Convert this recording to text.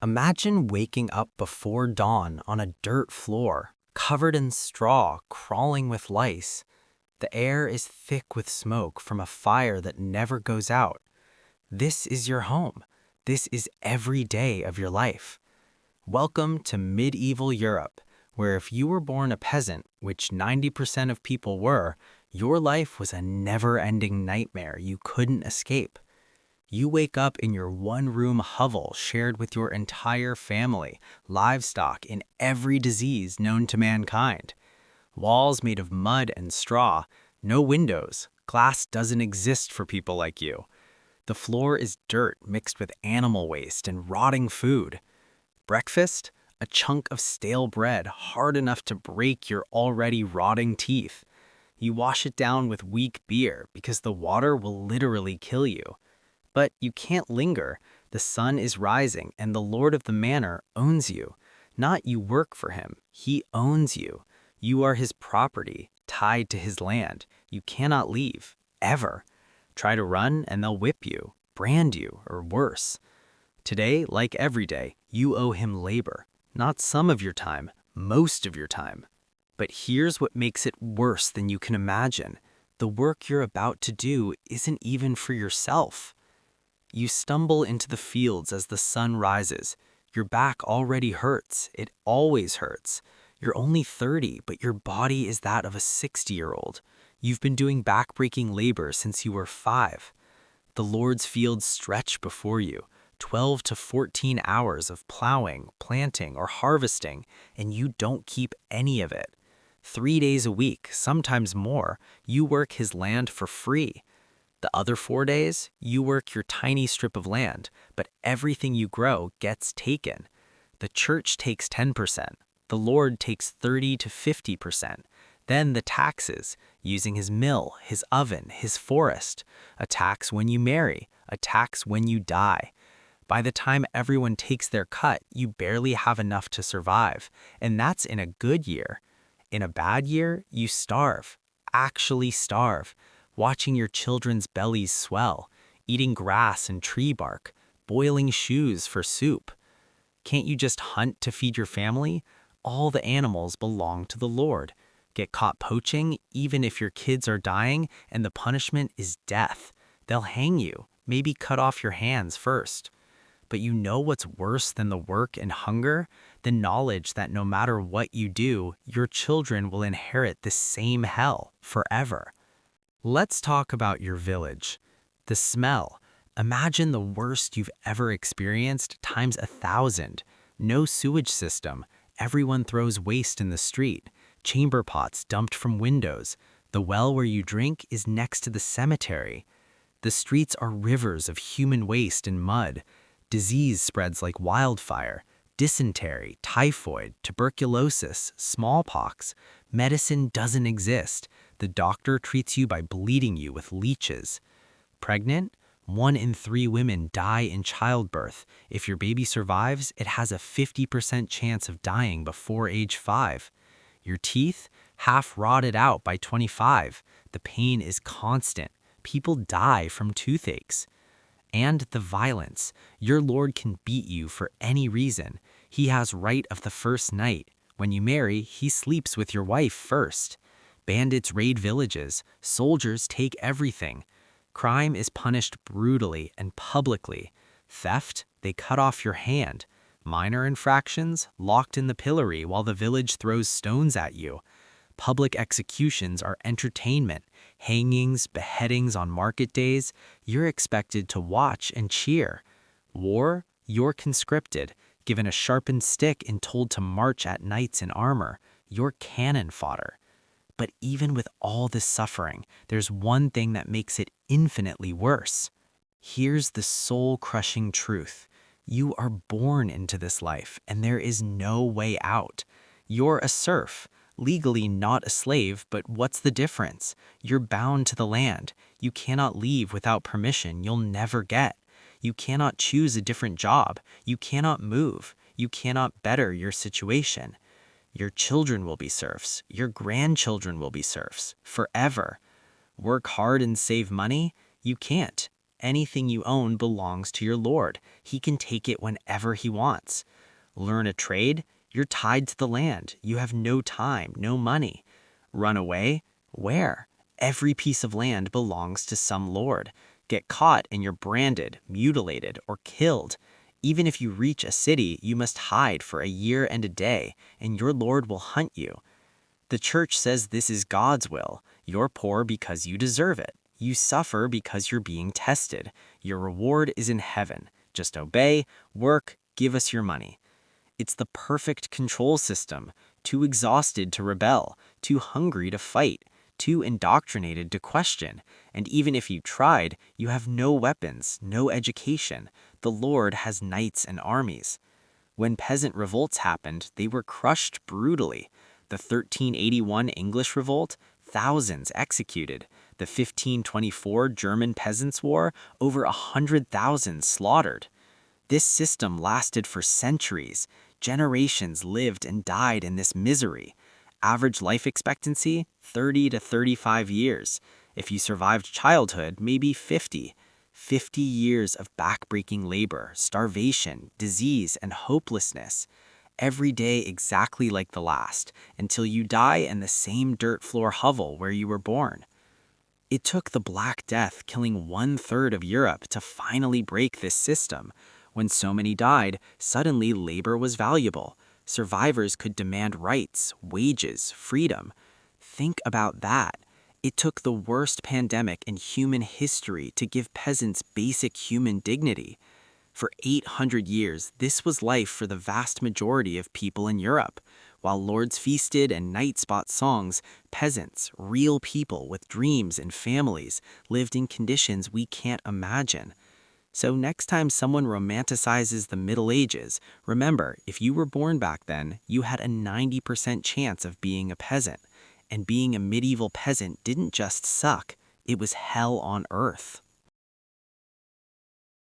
Imagine waking up before dawn on a dirt floor, covered in straw, crawling with lice. The air is thick with smoke from a fire that never goes out. This is your home. This is every day of your life. Welcome to medieval Europe, where if you were born a peasant, which 90% of people were, your life was a never-ending nightmare you couldn't escape. You wake up in your one-room hovel shared with your entire family, livestock, and every disease known to mankind. Walls made of mud and straw, no windows, glass doesn't exist for people like you. The floor is dirt mixed with animal waste and rotting food. Breakfast? A chunk of stale bread hard enough to break your already rotting teeth. You wash it down with weak beer because the water will literally kill you. But you can't linger. The sun is rising, and the lord of the manor owns you. Not you work for him. He owns you. You are his property, tied to his land. You cannot leave, ever. Try to run, and they'll whip you, brand you, or worse. Today, like every day, you owe him labor. Not some of your time, most of your time. But here's what makes it worse than you can imagine. The work you're about to do isn't even for yourself. You stumble into the fields as the sun rises. Your back already hurts. It always hurts. You're only 30, but your body is that of a 60-year-old. You've been doing backbreaking labor since you were 5. The Lord's fields stretch before you, 12 to 14 hours of plowing, planting, or harvesting, and you don't keep any of it. 3 days a week, sometimes more, you work his land for free. The other 4 days, you work your tiny strip of land, but everything you grow gets taken. The church takes 10%, the Lord takes 30 to 50%. Then the taxes, using his mill, his oven, his forest. A tax when you marry, a tax when you die. By the time everyone takes their cut, you barely have enough to survive, and that's in a good year. In a bad year, you starve, actually starve. Watching your children's bellies swell, eating grass and tree bark, boiling shoes for soup. Can't you just hunt to feed your family? All the animals belong to the Lord. Get caught poaching, even if your kids are dying, and the punishment is death. They'll hang you, maybe cut off your hands first. But you know what's worse than the work and hunger? The knowledge that no matter what you do, your children will inherit the same hell forever. Let's talk about your village. The smell. Imagine the worst you've ever experienced times 1,000. No sewage system. Everyone throws waste in the street. Chamber pots dumped from windows. The well where you drink is next to the cemetery. The streets are rivers of human waste and mud. Disease spreads like wildfire. Dysentery, typhoid, tuberculosis, smallpox. Medicine doesn't exist. The doctor treats you by bleeding you with leeches. Pregnant? 1 in 3 women die in childbirth. If your baby survives, it has a 50% chance of dying before age 5. Your teeth? Half rotted out by 25. The pain is constant. People die from toothaches. And the violence. Your lord can beat you for any reason. He has right of the first night. When you marry, he sleeps with your wife first. Bandits raid villages. Soldiers take everything. Crime is punished brutally and publicly. Theft, they cut off your hand. Minor infractions, locked in the pillory while the village throws stones at you. Public executions are entertainment. Hangings, beheadings on market days, you're expected to watch and cheer. War, you're conscripted, given a sharpened stick and told to march at nights in armor. You're cannon fodder. But even with all this suffering, there's one thing that makes it infinitely worse. Here's the soul-crushing truth. You are born into this life, and there is no way out. You're a serf. Legally not a slave, but what's the difference? You're bound to the land. You cannot leave without permission you'll never get. You cannot choose a different job. You cannot move. You cannot better your situation. Your children will be serfs. Your grandchildren will be serfs. Forever. Work hard and save money? You can't. Anything you own belongs to your lord. He can take it whenever he wants. Learn a trade, you're tied to the land. You have no time, no money. Run away? Where? Every piece of land belongs to some lord. Get caught and you're branded, mutilated, or killed. Even if you reach a city, you must hide for a year and a day, and your lord will hunt you. The church says this is God's will. You're poor because you deserve it. You suffer because you're being tested. Your reward is in heaven. Just obey, work, give us your money. It's the perfect control system. Too exhausted to rebel, too hungry to fight, too indoctrinated to question. And even if you tried, you have no weapons, no education. The Lord has knights and armies. When peasant revolts happened, they were crushed brutally. The 1381 English Revolt, thousands executed. The 1524 German Peasants' War, over 100,000 slaughtered. This system lasted for centuries. Generations lived and died in this misery. Average life expectancy, 30 to 35 years. If you survived childhood, maybe 50. 50 years of backbreaking labor, starvation, disease, and hopelessness. Every day exactly like the last, until you die in the same dirt floor hovel where you were born. It took the Black Death killing 1/3 of Europe to finally break this system. When so many died, suddenly labor was valuable. Survivors could demand rights, wages, freedom. Think about that. It took the worst pandemic in human history to give peasants basic human dignity. For 800 years, this was life for the vast majority of people in Europe. While lords feasted and knights bought songs, peasants, real people with dreams and families, lived in conditions we can't imagine. So next time someone romanticizes the Middle Ages, remember, if you were born back then, you had a 90% chance of being a peasant. And being a medieval peasant didn't just suck, it was hell on earth.